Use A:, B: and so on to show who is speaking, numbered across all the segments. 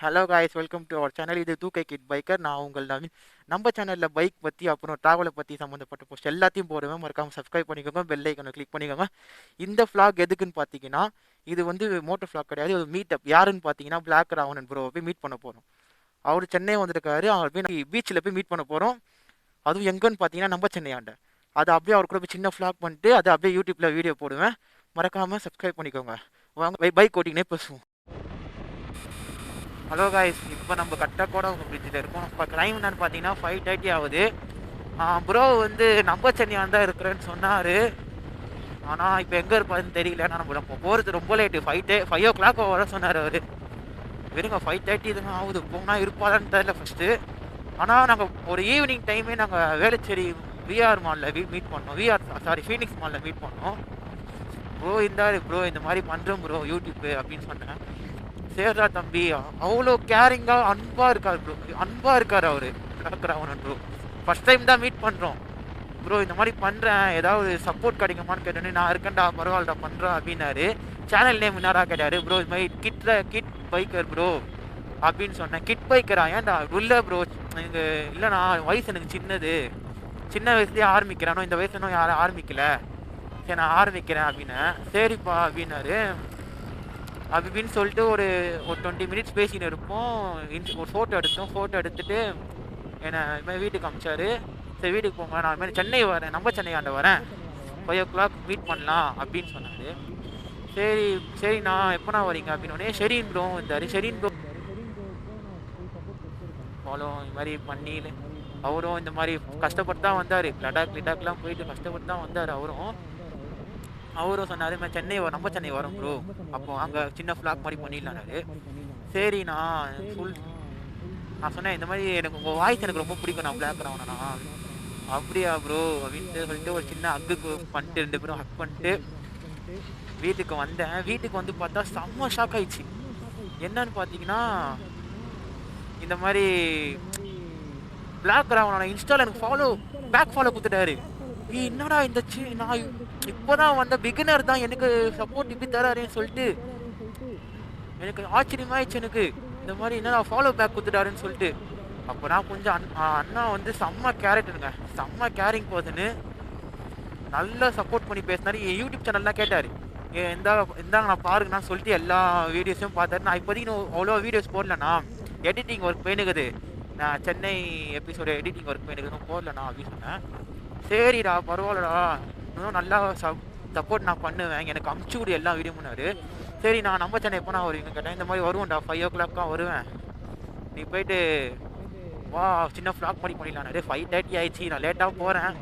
A: Hello guys, welcome to our channel. இது 2K kit biker. நான் உங்கள் நவீன். நம்ம சேனலில் பைக் பற்றி அப்புறம் ட்ராவலை பற்றி சம்மந்தப்பட்ட போஸ்ட் எல்லாத்தையும் போடுவேன். மறக்காமல் சப்ஸ்கிரைப் பண்ணிக்கோங்க, பெல் ஐக்கனை கிளிக் பண்ணிக்கோங்க. இந்த ஃப்ளாக் எதுக்குன்னு பார்த்தீங்கன்னா, இது வந்து மோட்டோ ஃப்ளாக் கிடையாது, ஒரு மீட் அப். யாருன்னு பார்த்தீங்கன்னா, பிளாக் ராவணன் ப்ரோவை போய் மீட் பண்ண போகிறோம். அவர் சென்னை வந்திருக்காரு. அவர் போய் பீச்சில் போய் மீட் பண்ண போகிறோம். அதுவும் எங்கன்னு பார்த்தீங்கன்னா, நம்ம சென்னையாண்ட. அதை அப்படியே அவர் கூட போய் சின்ன ஃப்ளாக் பண்ணிட்டு அதை அப்படியே யூடியூப்பில் வீடியோ போடுவேன். மறக்காமல் சப்ஸ்கிரைப் பண்ணிக்கோங்க. வாங்க பைக் ஓட்டிங்கனே பேசுவோம். ஹலோ காய்ஸ், இப்போ நம்ம கட்டக்கோட உங்கள் பிரிட்ஜில் இருக்கோம். இப்போ டைம் என்னன்னு பார்த்தீங்கன்னா 5:30 ஆகுது. ப்ரோ வந்து நம்ம சென்னையான் தான் இருக்கிறேன்னு சொன்னார். ஆனால் இப்போ எங்கே இருப்பாருன்னு தெரியல. நம்ம போகிறது ரொம்ப லேட்டு. 5 o'clock வர சொன்னார் அவர். வெறுங்க 5:30 இதுங்க ஆகுது. போனால் இருப்பாரான்னு தெரியல ஃபஸ்ட்டு. ஆனால் நாங்கள் ஒரு ஈவினிங் டைமே நாங்கள் வேளச்சேரி விஆர் மாலில் மீட் பண்ணோம். ஃபீனிக்ஸ் மாலில் மீட் பண்ணோம். ப்ரோ இந்த மாதிரி பண்ணுறோம் ப்ரோ யூடியூப்பு அப்படின்னு சொன்னேன். சேர்றா தம்பி, அவ்வளோ கேரிங்காக அன்பாக இருக்கார் அவர். அவனன் ப்ரோ ஃபஸ்ட் டைம் தான் மீட் பண்ணுறோம். ப்ரோ இந்த மாதிரி பண்ணுறேன், ஏதாவது சப்போர்ட் கிடைக்குமான்னு கேட்டோன்னே, நான் இருக்கேன்டா பரவாயில்லடா பண்ணுறேன் அப்படின்னாரு. சேனல் நேம் என்னடா கேட்டார். ப்ரோ இது மாதிரி கிட் பைக்கர் ப்ரோ அப்படின்னு சொன்னேன். கிட் பைக்கரா? ஏன்டா இல்லை ப்ரோ, எனக்கு இல்லைண்ணா வயசு எனக்கு சின்ன வயசுலேயே ஆரம்பிக்கிறானோ, இந்த வயசு இன்னும் யாரும் ஆரம்பிக்கல, சரி நான் ஆரம்பிக்கிறேன் அப்படின்னேன். சரிப்பா அப்படின்னாரு. அப்படின்னு சொல்லிட்டு ஒரு 20 மினிட்ஸ் பேசின்னு இருப்போம். ஒரு ஃபோட்டோ எடுத்துட்டு என்னை இது மாதிரி வீட்டுக்கு அமிச்சாரு. சரி வீட்டுக்கு போங்க, நான் இது மாதிரி சென்னை வரேன், நம்ம சென்னையாண்ட வரேன், 5 o'clock மீட் பண்ணலாம் அப்படின்னு சொன்னார். சரி நான் எப்போனா வரீங்க அப்படின்னோடனே ஷெரின் ப்ரோ இருந்தார். ஷெரின் ப்ரோ ஃபாலோ இது மாதிரி பண்ணி அவரும் இந்த மாதிரி கஷ்டப்பட்டு தான் வந்தார். லடாக்லாம் போயிட்டு கஷ்டப்பட்டு தான் வந்தார். அவரும் சொன்னார், நம்ம சென்னை வரோம் ப்ரோ, அப்போ அங்கே சின்ன ஃப்ளாக் மாதிரி பண்ணிடலான்னாரு. சரி நான் சொன்னேன், இந்த மாதிரி எனக்கு உங்கள் வாய்ஸ் எனக்கு ரொம்ப பிடிக்கும், நான் பிளாக் ராவணனா. அப்படியா ப்ரோ அப்படின்ட்டு சொல்லிட்டு ஒரு சின்ன ஹக்கு பண்ணிட்டு 2 பேரும் ஹக் பண்ணிட்டு வீட்டுக்கு வந்தேன். வீட்டுக்கு வந்து பார்த்தா செம்ம ஷாக் ஆயிடுச்சு. என்னன்னு பார்த்தீங்கன்னா, இந்த மாதிரி பிளாக் ராவணனா இன்ஸ்டாவில் எனக்கு பேக் ஃபாலோ கொடுத்துட்டாரு. என்னடா நான் இப்போதான் வந்த பிகினர் தான் எனக்கு சப்போர்ட் இப்படி தராருன்னு சொல்லிட்டு எனக்கு ஆச்சரியமாயிடுச்சு. எனக்கு இந்த மாதிரி என்னடா ஃபாலோ பேக் கொடுத்துட்டாருன்னு சொல்லிட்டு. அப்போ நான் கொஞ்சம் அண்ணா வந்து செம்ம கேரக்டருங்க, செம்ம கேரிங் பர்சனு, நல்லா சப்போர்ட் பண்ணி பேசினாரு. என் யூடியூப் சேனல்லாம் கேட்டார், இந்தாங்க நான் பாருங்கண்ணா சொல்லிட்டு எல்லா வீடியோஸையும் பார்த்தாரு. நான் இப்போதைக்கு அவ்வளோ வீடியோஸ் போடலண்ணா, எடிட்டிங் ஒர்க் போயினுக்குது, நான் சென்னை எபிசோடு எடிட்டிங் ஒர்க் போயினுக்குதுன்னு போடலண்ணா அப்படின்னு சொன்னேன். சரிடா பரவாயில்லடா, இன்னும் நல்லா சப்போர்ட் நான் பண்ணுவேன், எனக்கு அமுச்சு விடு எல்லா வீடியோ பண்ணாரு. சரி நான் நம்ம சென்னை எப்போ நான் வருவீங்க கேட்டேன். இந்த மாதிரி வருவேன்டா, 5 o'clock வருவேன், நீ போயிட்டு வா சின்ன ஃப்ளாக் பண்ணிடலான்னாரு. 5:30 ஆயிடுச்சு, நான் லேட்டாக போகிறேன்.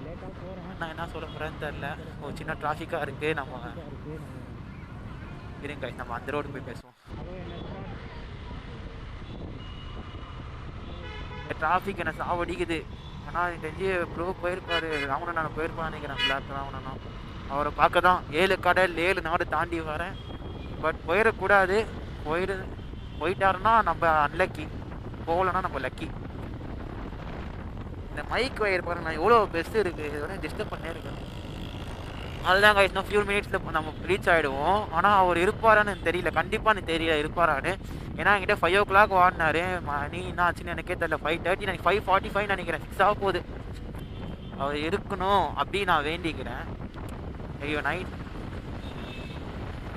A: நான் என்ன சொல்ல போகிறேன்னு தெரில, ஒரு சின்ன டிராஃபிக்காக இருக்குது. இருங்க நம்ம அந்த ரோடு போய் பேசுவோம். டிராஃபிக் என்ன சாவடிக்குது. ஆனால் தெரிஞ்சு ப்ரோ போயிருப்பாரு, ராவணன் போயிருப்பான்னு நினைக்கிறேன். பிளாக் ராவணனா அவரை பார்க்க தான் 7 கடல் 7 நாடு தாண்டி வரேன். பட் போயிடக்கூடாது. போயிட்டாருன்னா நம்ம அன்லக்கி, போகலன்னா நம்ம லக்கி. இந்த மைக் வயர் பாருங்க, நான் எவ்வளோ பெஸ்ட்டு இருக்குது, இது வந்து டிஸ்டர்ப் பண்ணே இருக்கேன். அதுதான் கைஸ், இன்னும் ஃபியூ மினிட்ஸில் நம்ம ரீச் ஆகிடுவோம். ஆனால் அவர் இருப்பாரான்னு தெரியல, கண்டிப்பாக தெரியல இருப்பாரான்னு. ஏன்னா என்கிட்ட 5 o'clock வாடினாரு. நீ என்ன ஆச்சுன்னு எனக்கே தெரியல. 5:30 எனக்கு 5:45 நினைக்கிறேன், 6 ஆக போகுது. அவர் இருக்கணும் அப்படி நான் வேண்டிக்கிறேன். ஐயோ நைட்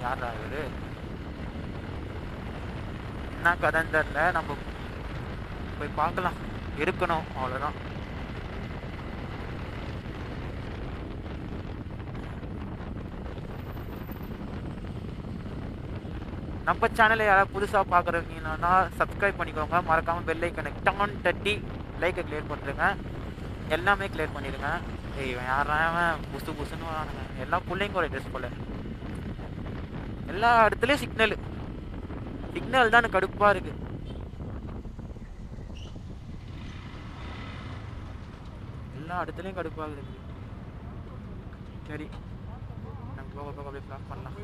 A: யாரா இவரு, என்ன கதைன்னு தெரியல, நம்ம போய் பார்க்கலாம். இருக்கணும் அவ்வளோதான். நம்ம சேனலை யாராவது புதுசாக பார்க்குறீங்கன்னா சப்ஸ்கிரைப் பண்ணிக்கோங்க. மறக்காமல் பெல் ஐக்கனை டான் தட்டி லைக்கை கிளியர் பண்ணுறேங்க. எல்லாமே கிளியர் பண்ணிடுங்க. இவன் யாராவன் புதுசுன்னு வரானுங்க, எல்லாம் பிள்ளைங்களோட ட்ரெஸ் போல். எல்லா இடத்துலையும் சிக்னல் தான் எனக்கு கடுப்பாக இருக்குது. எல்லா இடத்துலையும் கடுப்பாகுது. சரி நம்ம போக அப்படியே பிளாக் பண்ணலாம்.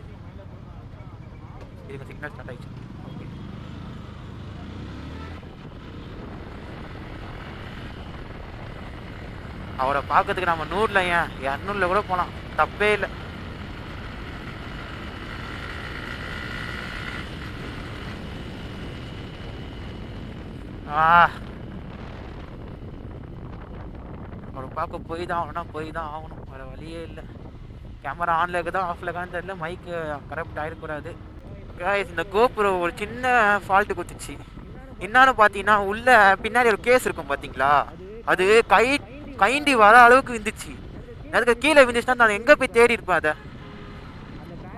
A: இதுக்கு சிக்னல் ஸ்டார்ட் ஆயிடுச்சு. ஓகே, அவரை பார்க்கறதுக்கு நம்ம 100ல் ஏன் 200ல் கூட போகலாம், தப்பே இல்லை. அவரை பார்க்க போய் தான் ஆகணும், வேறு வழியே இல்லை. கேமரா ஆன்ல இருக்குதா ஆஃப்ல இருக்கான்னு தெரியல, மைக்கு கரெக்ட் ஆகிடக்கூடாது. இந்த கோப்ரோ ஒரு சின்ன ஃபால்ட்டு கொடுத்துச்சு. என்னன்னு பார்த்தீங்கன்னா உள்ள பின்னாடி ஒரு கேஸ் இருக்கும் பார்த்தீங்களா, அது கைண்டி வர அளவுக்கு விந்துச்சு. அதுக்கு கீழே விந்துச்சுன்னா நான் எங்கே போய் தேடி இருப்பேன் அதை.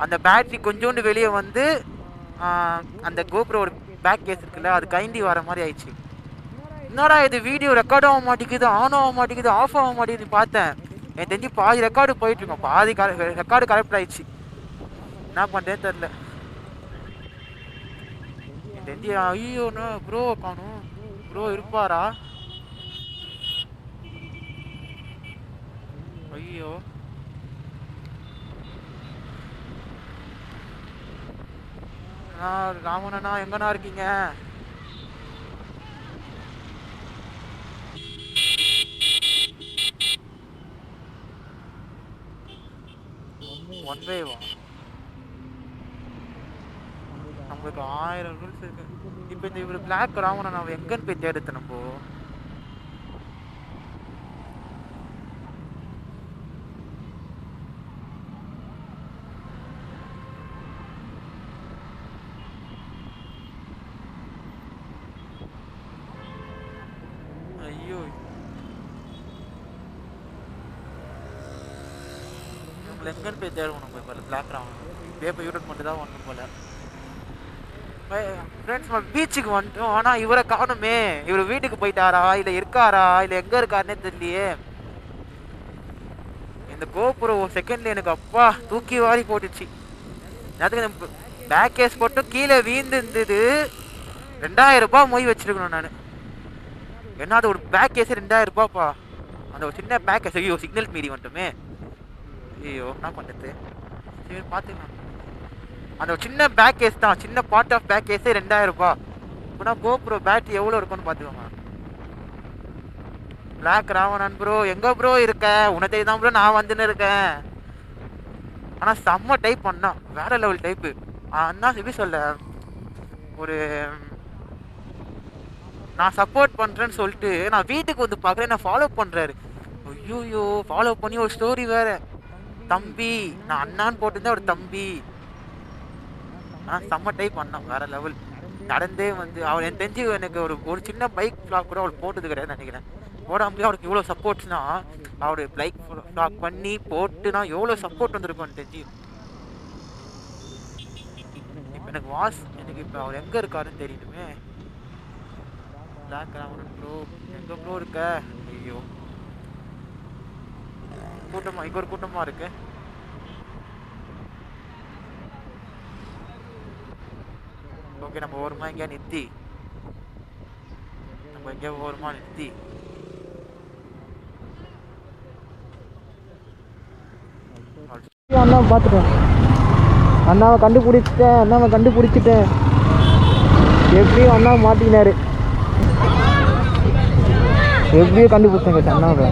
A: அந்த பேட்ரி கொஞ்சோண்டு வெளியே வந்து அந்த கோப்ரோட பேக் கேஸ் இருக்குல்ல, அது கைண்டி வர மாதிரி ஆயிடுச்சு. என்னடா இது வீடியோ ரெக்கார்ட் ஆக மாட்டேங்குது, ஆன் ஆக மாட்டேங்குது, ஆஃப் ஆக மாட்டேங்குது பார்த்தேன். எனக்கு தெரிஞ்சு பாதி ரெக்கார்டு போயிட்டு இருக்கோம், பாதி ரெக்கார்டு கரெக்ட் ஆயிடுச்சு. என்ன பண்ணுறேன்னு தெரில. எனக்கு தெரிஞ்சு ஐயோண்ணா ப்ரோ காணும், ப்ரோ இருப்பாரா? ஐயோ ராமண்ணா எங்கண்ணா இருக்கீங்க? ஒன் வேவா? நம்மளுக்கு 1000 ரூல்ஸ் இருக்கு. இப்போ இந்த இவர் பிளாக் ராவணன் நம்ம எங்கன்னு போய் தேடுத்து நம்ம? ஐயோ நம்மள எங்கன்னு போய் தேடுவோம் நம்ம? இப்போ பிளாக் ராவணன் இப்போ யூடியூப் மட்டும் தான் ஒன்றும் போல. ஃப்ரெண்ட்ஸ் நம்ம பீச்சுக்கு வந்துட்டோம், ஆனால் இவரை காணுமே. இவர் வீட்டுக்கு போயிட்டாரா இல்லை இருக்காரா இல்லை எங்கே இருக்காருன்னே தெரியலையே. இந்த கோப்ரோ செகண்ட்ல எனக்கு அப்பா தூக்கி வாரி போட்டுச்சு. அதுக்கு பேக் கேஸ் போட்டு கீழே வீந்து இருந்தது. 2000 ரூபாய் மொய் வச்சிருக்கணும் நான். ஏன்னா அது ஒரு பேக் கேஸே 2000 ரூபாய்ப்பா. அந்த ஒரு சின்ன பேக் கேஸ். ஐயோ சிக்னல் மீறி வந்துட்டுமே. ஐயோ என்ன பண்ணுறது, சரி பார்த்துக்கலாம். அந்த ஒரு சின்ன பேக் கேஸ் தான், சின்ன பார்ட் ஆஃப் பேக் கேஸே 2000 ரூபாய். இப்போனா கோப்ரோ பேட்டரி எவ்வளோ இருக்குன்னு பார்த்துக்கோங்க. பிளாக் ராவணன் ப்ரோ எங்கே ப்ரோ இருக்க? உனத்தை தான் ப்ரோ நான் வந்துன்னு இருக்கேன். ஆனால் செம்ம டைப் பண்ணா, வேற லெவல் டைப்பு. அண்ணா எப்படி சொல்ல, ஒரு நான் சப்போர்ட் பண்ணுறேன்னு சொல்லிட்டு நான் வீட்டுக்கு வந்து பார்க்குறேன், நான் ஃபாலோ பண்ணுறாரு. ஐயோயோ ஃபாலோ பண்ணி ஒரு ஸ்டோரி வேறு. தம்பி நான் அண்ணான்னு போட்டிருந்தேன், ஒரு தம்பி. ஆனால் செம்ம டைப் பண்ணான், வேற லெவல். நடந்தே வந்து அவர் எனக்கு தெரிஞ்சு எனக்கு ஒரு சின்ன பைக் ஃப்ளாக் கூட அவர் போட்டது கிடையாது நினைக்கிறேன். போடாமலே அவருக்கு இவ்வளோ சப்போர்ட்ஸ்னா, அவர் பைக் ஃப்ளாக் பண்ணி போட்டுனா எவ்வளோ சப்போர்ட் வந்திருக்கும் தெரிஞ்சு. இப்போ எனக்கு இப்போ அவர் எங்கே இருக்காருன்னு தெரியணுமே. பிளாக் ராவணன் ப்ரோ எங்கே ப்ரோ இருக்க? ஐயோ கூட்டமாக இங்கே ஒரு கூட்டமாக இருக்கு. ஓகே நம்ம ஓரமா எங்கேயா நிறுத்தி
B: அண்ணா பார்த்துட்டேன், அண்ணாவை கண்டுபிடிச்சிட்டேன். எப்படியும் அண்ணா மாட்டினாரு, எப்படியோ கண்டுபிடிச்சேங்க அண்ணாவை.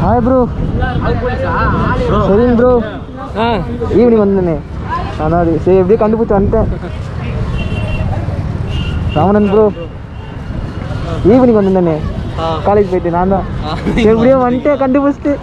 B: Hi bro. சரிங்க ப்ரோ. ஈவினிங் வந்தேனே அதான், சரி எப்படியோ கண்டுபிடிச்சி வந்துட்டேன். ராவணன் ப்ரோ ஈவினிங் வந்திருந்தேனே காலேஜ் போயிட்டு, நான் தான் எப்படியோ வந்துட்டேன் கண்டுபிடிச்சிட்டு.